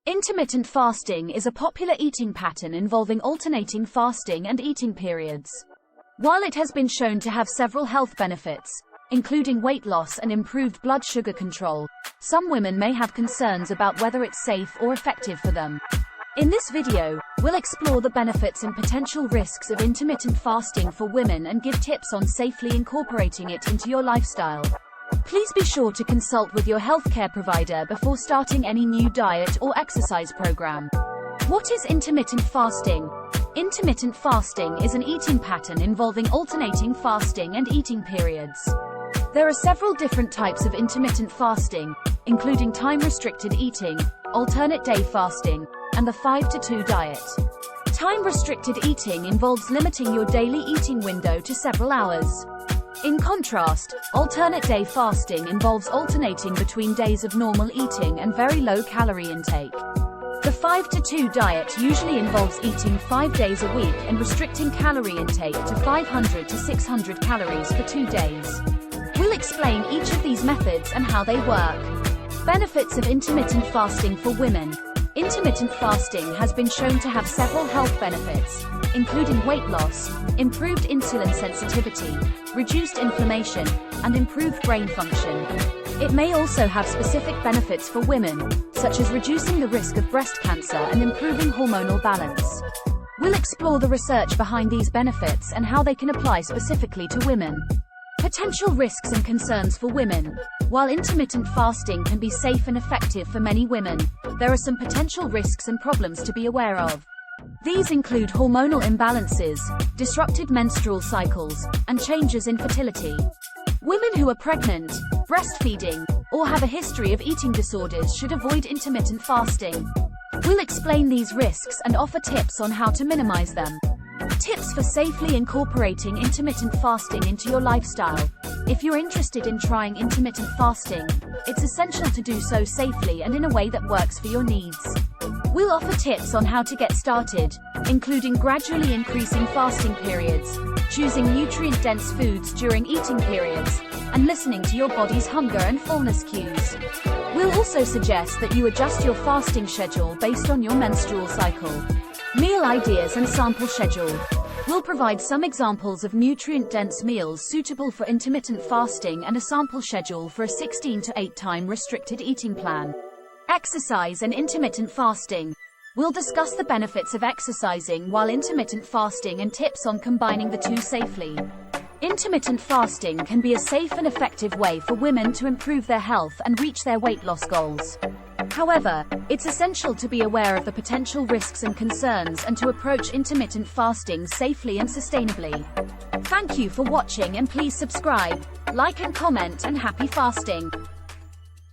Intermittent fasting is a popular eating pattern involving alternating fasting and eating periods. While it has been shown to have several health benefits, including weight loss and improved blood sugar control, some women may have concerns about whether it's safe or effective for them. In this video, we'll explore the benefits and potential risks of intermittent fasting for women and give tips on safely incorporating it into your lifestyle. Please be sure to consult with your healthcare provider before starting any new diet or exercise program. What is intermittent fasting? Intermittent fasting is an eating pattern involving alternating fasting and eating periods. There are several different types of intermittent fasting, including time-restricted eating, alternate day fasting, and the 5-2 diet. Time-restricted eating involves limiting your daily eating window to several hours. In contrast, alternate day fasting involves alternating between days of normal eating and very low calorie intake. The 5-2 diet usually involves eating 5 days a week and restricting calorie intake to 500 to 600 calories for 2 days. We'll explain each of these methods and how they work. Benefits of intermittent fasting for women. Intermittent fasting has been shown to have several health benefits, including weight loss, improved insulin sensitivity, reduced inflammation, and improved brain function. It may also have specific benefits for women, such as reducing the risk of breast cancer and improving hormonal balance. We'll explore the research behind these benefits and how they can apply specifically to women. Potential risks and concerns for women. While intermittent fasting can be safe and effective for many women, there are some potential risks and problems to be aware of. These include hormonal imbalances, disrupted menstrual cycles, and changes in fertility. Women who are pregnant, breastfeeding, or have a history of eating disorders should avoid intermittent fasting. We'll explain these risks and offer tips on how to minimize them. Tips for safely incorporating intermittent fasting into your lifestyle. If you're interested in trying intermittent fasting, it's essential to do so safely and in a way that works for your needs. We'll offer tips on how to get started, including gradually increasing fasting periods, choosing nutrient-dense foods during eating periods, and listening to your body's hunger and fullness cues. We'll also suggest that you adjust your fasting schedule based on your menstrual cycle. Meal ideas and sample schedule. We'll provide some examples of nutrient-dense meals suitable for intermittent fasting and a sample schedule for a 16-8 time restricted eating plan. Exercise and intermittent fasting. We'll discuss the benefits of exercising while intermittent fasting and tips on combining the two safely. Intermittent fasting can be a safe and effective way for women to improve their health and reach their weight loss goals. However, it's essential to be aware of the potential risks and concerns and to approach intermittent fasting safely and sustainably. Thank you for watching and please subscribe, like and comment, and happy fasting.